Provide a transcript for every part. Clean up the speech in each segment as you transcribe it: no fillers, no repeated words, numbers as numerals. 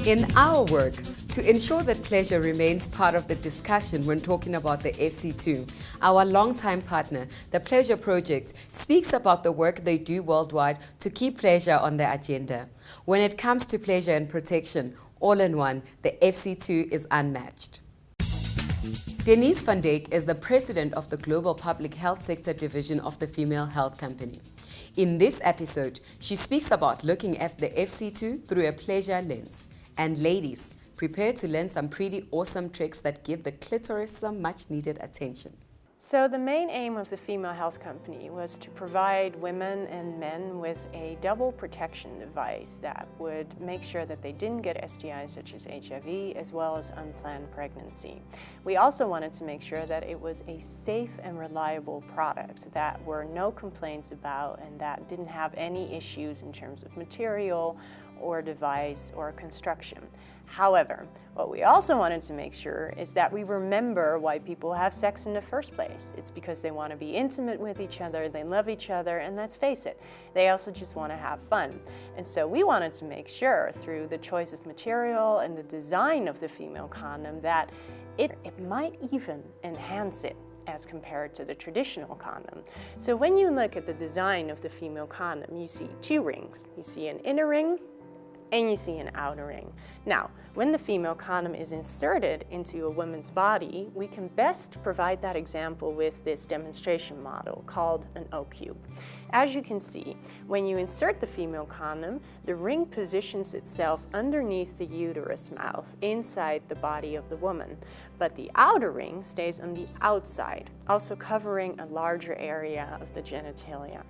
In our work, to ensure that pleasure remains part of the discussion when talking about the FC2, our longtime partner, the Pleasure Project, speaks about the work they do worldwide to keep pleasure on the agenda. When it comes to pleasure and protection, all in one, the FC2 is unmatched. Denise van Dijk is the president of the Global Public Health Sector Division of the Female Health Company. In this episode, she speaks about looking at the FC2 through a pleasure lens. And ladies, prepare to learn some pretty awesome tricks that give the clitoris some much needed attention. So the main aim of the Female Health Company was to provide women and men with a double protection device that would make sure that they didn't get STIs such as HIV as well as unplanned pregnancy. We also wanted to make sure that it was a safe and reliable product that were no complaints about and that didn't have any issues in terms of material or device or construction. However, what we also wanted to make sure is that we remember why people have sex in the first place. It's because they want to be intimate with each other, they love each other, and let's face it, they also just want to have fun. And so we wanted to make sure through the choice of material and the design of the female condom that it might even enhance it as compared to the traditional condom. So when you look at the design of the female condom, you see two rings. You see an inner ring and you see an outer ring. Now, when the female condom is inserted into a woman's body, we can best provide that example with this demonstration model called an O-cube. As you can see, when you insert the female condom, the ring positions itself underneath the uterus mouth inside the body of the woman, but the outer ring stays on the outside, also covering a larger area of the genitalia.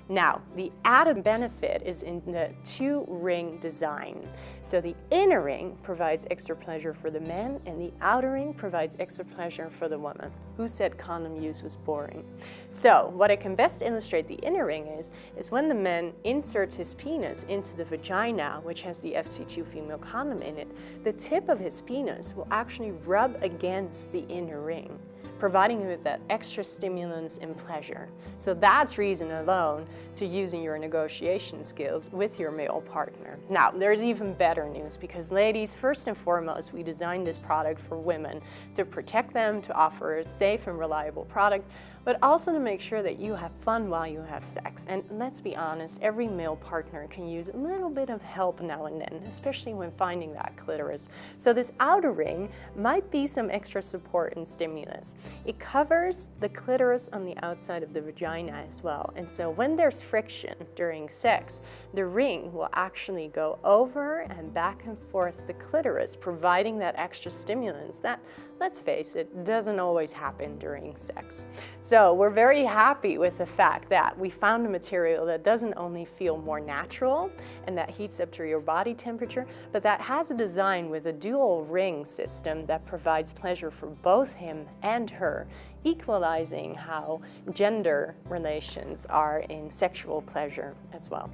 Now, the added benefit is in the two-ring design. So the inner ring provides extra pleasure for the men and the outer ring provides extra pleasure for the woman. Who said condom use was boring? So what I can best illustrate the inner ring is when the man inserts his penis into the vagina, which has the FC2 female condom in it, the tip of his penis will actually rub against the inner ring, providing him with that extra stimulants and pleasure. So that's reason alone to using your negotiation skills with your male partner. Now, there's even better news because ladies, first and foremost, we designed this product for women to protect them, to offer a safe and reliable product, but also to make sure that you have fun while you have sex. And let's be honest, every male partner can use a little bit of help now and then, especially when finding that clitoris. So this outer ring might be some extra support and stimulus. It covers the clitoris on the outside of the vagina as well. And so when there's friction during sex, the ring will actually go over and back and forth the clitoris, providing that extra stimulants that, let's face it, doesn't always happen during sex. So we're very happy with the fact that we found a material that doesn't only feel more natural and that heats up to your body temperature, but that has a design with a dual ring system that provides pleasure for both him and her, equalizing how gender relations are in sexual pleasure as well.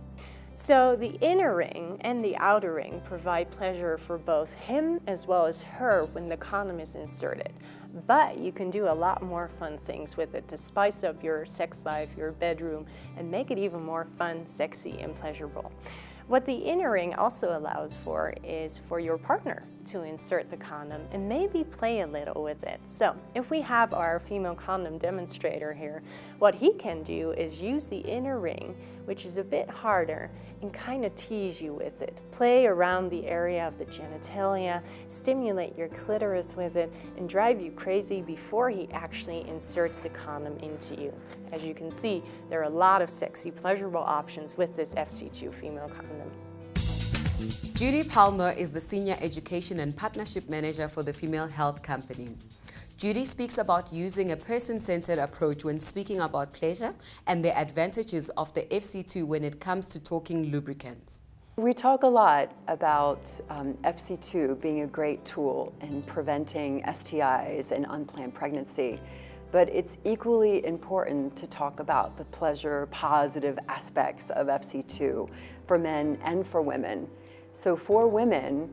So the inner ring and the outer ring provide pleasure for both him as well as her when the condom is inserted. But you can do a lot more fun things with it to spice up your sex life, your bedroom, and make it even more fun, sexy, and pleasurable. What the inner ring also allows for is for your partner to insert the condom and maybe play a little with it. So if we have our female condom demonstrator here, what he can do is use the inner ring, which is a bit harder, and kind of tease you with it. Play around the area of the genitalia, stimulate your clitoris with it, and drive you crazy before he actually inserts the condom into you. As you can see, there are a lot of sexy, pleasurable options with this FC2 female condom. Judy Palmore is the Senior Education and Partnership Manager for the Female Health Company. Judy speaks about using a person-centered approach when speaking about pleasure and the advantages of the FC2 when it comes to talking lubricants. We talk a lot about FC2 being a great tool in preventing STIs and unplanned pregnancy. but it's equally important to talk about the pleasure positive aspects of FC2 for men and for women. So for women,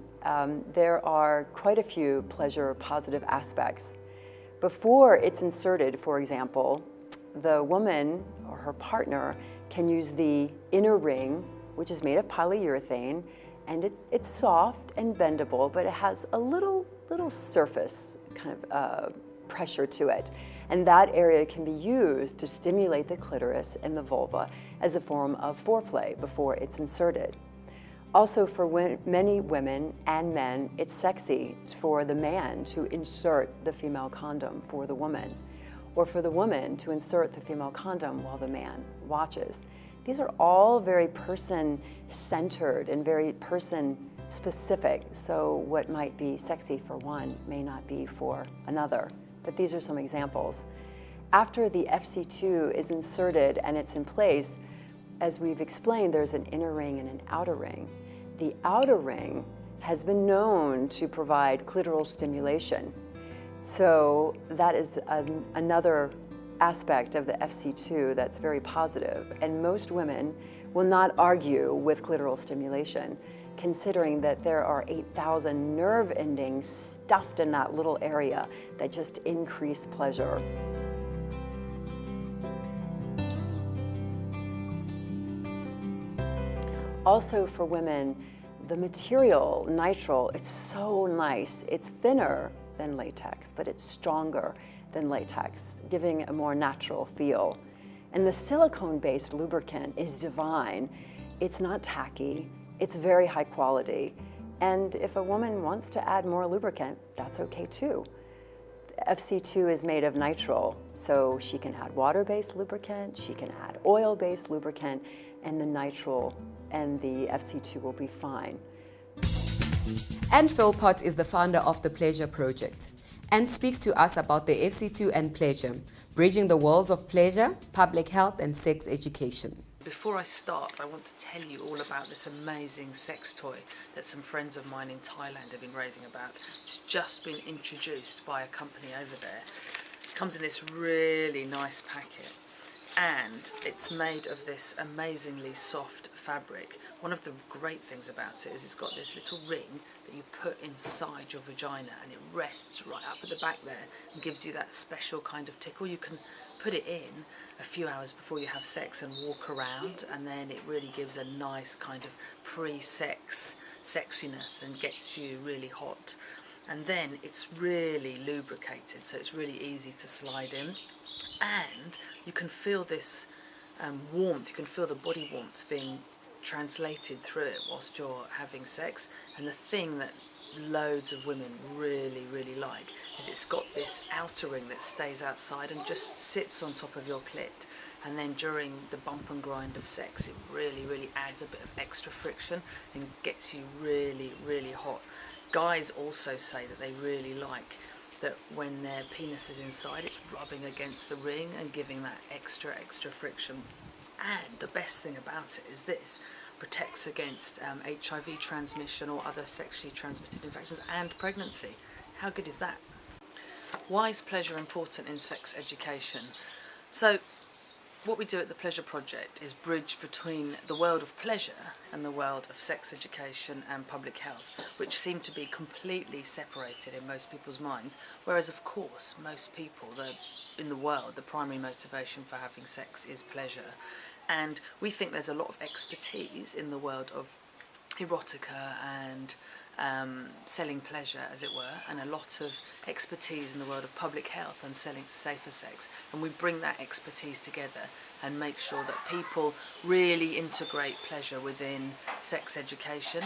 there are quite a few pleasure positive aspects. Before it's inserted, for example, the woman or her partner can use the inner ring, which is made of polyurethane, and it's soft and bendable, but it has a little surface kind of pressure to it. And that area can be used to stimulate the clitoris and the vulva as a form of foreplay before it's inserted. Also, for many women and men, it's sexy for the man to insert the female condom for the woman, or for the woman to insert the female condom while the man watches. These are all very person-centered and very person-specific, so what might be sexy for one may not be for another. But these are some examples. After the FC2 is inserted and it's in place, as we've explained, there's an inner ring and an outer ring. The outer ring has been known to provide clitoral stimulation. So that is another aspect of the FC2 that's very positive. And most women will not argue with clitoral stimulation, considering that there are 8,000 nerve endings stuffed in that little area that just increase pleasure. Also for women, the material, nitrile, it's so nice. It's thinner than latex, but it's stronger than latex, giving a more natural feel. And the silicone-based lubricant is divine. It's not tacky, it's very high quality. And if a woman wants to add more lubricant, that's okay too. FC2 is made of nitrile, so she can add water-based lubricant, she can add oil-based lubricant, and the nitrile and the FC2 will be fine. Anne Philpott is the founder of the Pleasure Project and speaks to us about the FC2 and pleasure, bridging the worlds of pleasure, public health, and sex education. Before I start, I want to tell you all about this amazing sex toy that some friends of mine in Thailand have been raving about. It's just been introduced by a company over there. It comes in this really nice packet, and it's made of this amazingly soft fabric. One of the great things about it is it's got this little ring that you put inside your vagina, and it rests right up at the back there and gives you that special kind of tickle. You can put it in a few hours before you have sex and walk around, and then it really gives a nice kind of pre-sex sexiness and gets you really hot. And then it's really lubricated, so it's really easy to slide in, and you can feel this warmth, you can feel the body warmth being translated through it whilst you're having sex. And the thing that loads of women really like is it's got this outer ring that stays outside and just sits on top of your clit, and then during the bump and grind of sex it really adds a bit of extra friction and gets you really hot. Guys also say that they really like that when their penis is inside, it's rubbing against the ring and giving that extra friction. And the best thing about it is this protects against HIV transmission or other sexually transmitted infections and pregnancy. How good is that? Why is pleasure important in sex education? So what we do at the Pleasure Project is bridge between the world of pleasure and the world of sex education and public health, which seem to be completely separated in most people's minds, whereas of course most people in the world, the primary motivation for having sex is pleasure. And we think there's a lot of expertise in the world of erotica and selling pleasure, as it were, and a lot of expertise in the world of public health and selling safer sex. And we bring that expertise together and make sure that people really integrate pleasure within sex education.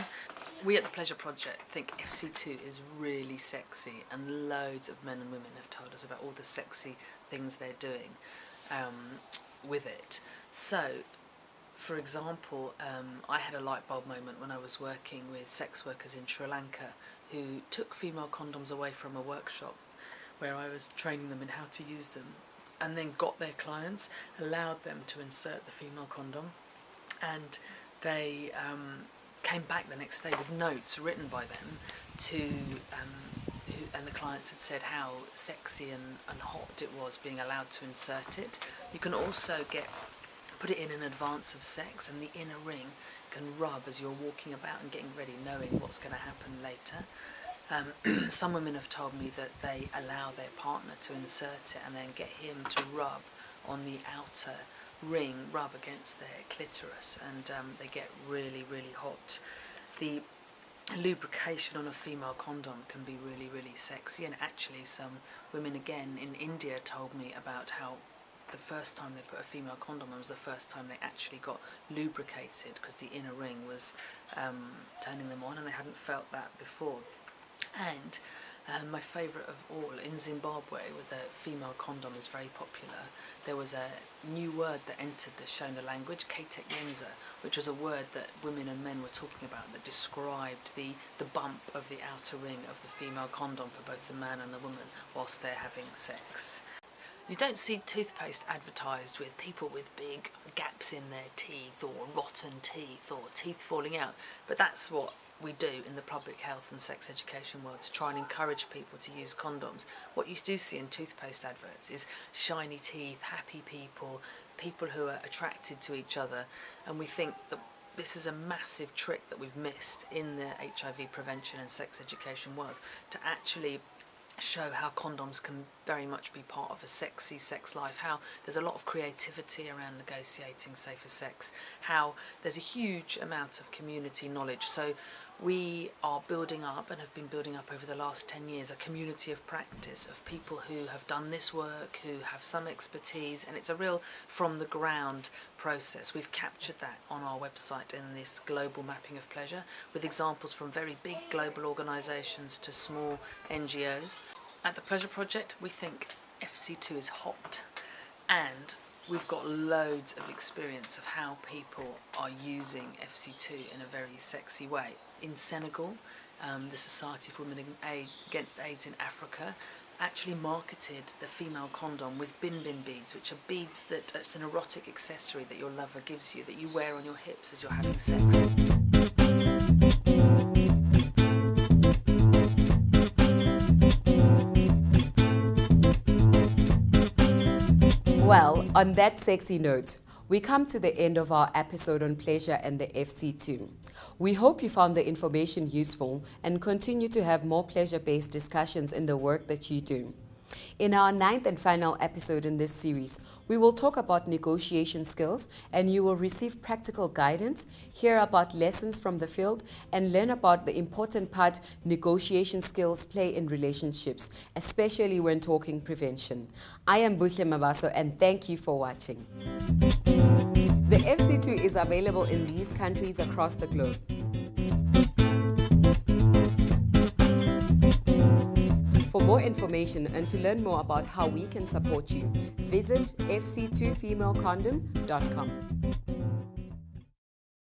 We at the Pleasure Project think FC2 is really sexy, and loads of men and women have told us about all the sexy things they're doing with it. So, for example, I had a light bulb moment when I was working with sex workers in Sri Lanka who took female condoms away from a workshop where I was training them in how to use them, and then got their clients, allowed them to insert the female condom, and they came back the next day with notes written by them to and the clients had said how sexy and hot it was being allowed to insert it. You can also put it in advance of sex, and the inner ring can rub as you're walking about and getting ready, knowing what's going to happen later. Some women have told me that they allow their partner to insert it and then get him to rub on the outer ring, rub against their clitoris, and they get really, really hot. The lubrication on a female condom can be really, really sexy, and actually some women again in India told me about how the first time they put a female condom on was the first time they actually got lubricated, because the inner ring was turning them on, and they hadn't felt that before. And my favourite of all, in Zimbabwe, where the female condom is very popular, there was a new word that entered the Shona language, Katekyenza, which was a word that women and men were talking about that described the bump of the outer ring of the female condom for both the man and the woman whilst they're having sex. You don't see toothpaste advertised with people with big gaps in their teeth or rotten teeth or teeth falling out, but that's what we do in the public health and sex education world to try and encourage people to use condoms. What you do see in toothpaste adverts is shiny teeth, happy people, people who are attracted to each other, and we think that this is a massive trick that we've missed in the HIV prevention and sex education world, to actually show how condoms can very much be part of a sexy sex life, how there's a lot of creativity around negotiating safer sex, how there's a huge amount of community knowledge. So we are building up, and have been building up over the last 10 years, a community of practice of people who have done this work, who have some expertise, and it's a real from the ground process. We've captured that on our website in this global mapping of pleasure, with examples from very big global organisations to small NGOs. At the Pleasure Project, we think FC2 is hot, and we've got loads of experience of how people are using FC2 in a very sexy way. In Senegal, the Society for Women Against AIDS in Africa actually marketed the female condom with bin beads, which are beads that it's an erotic accessory that your lover gives you, that you wear on your hips as you're having sex. Well, on that sexy note, we come to the end of our episode on pleasure and the FC2. We hope you found the information useful and continue to have more pleasure-based discussions in the work that you do. In our 9th and final episode in this series, we will talk about negotiation skills, and you will receive practical guidance, hear about lessons from the field, and learn about the important part negotiation skills play in relationships, especially when talking prevention. I am Buhle Mabaso, and thank you for watching. The FC2 is available in these countries across the globe. For more information and to learn more about how we can support you, visit fc2femalecondom.com.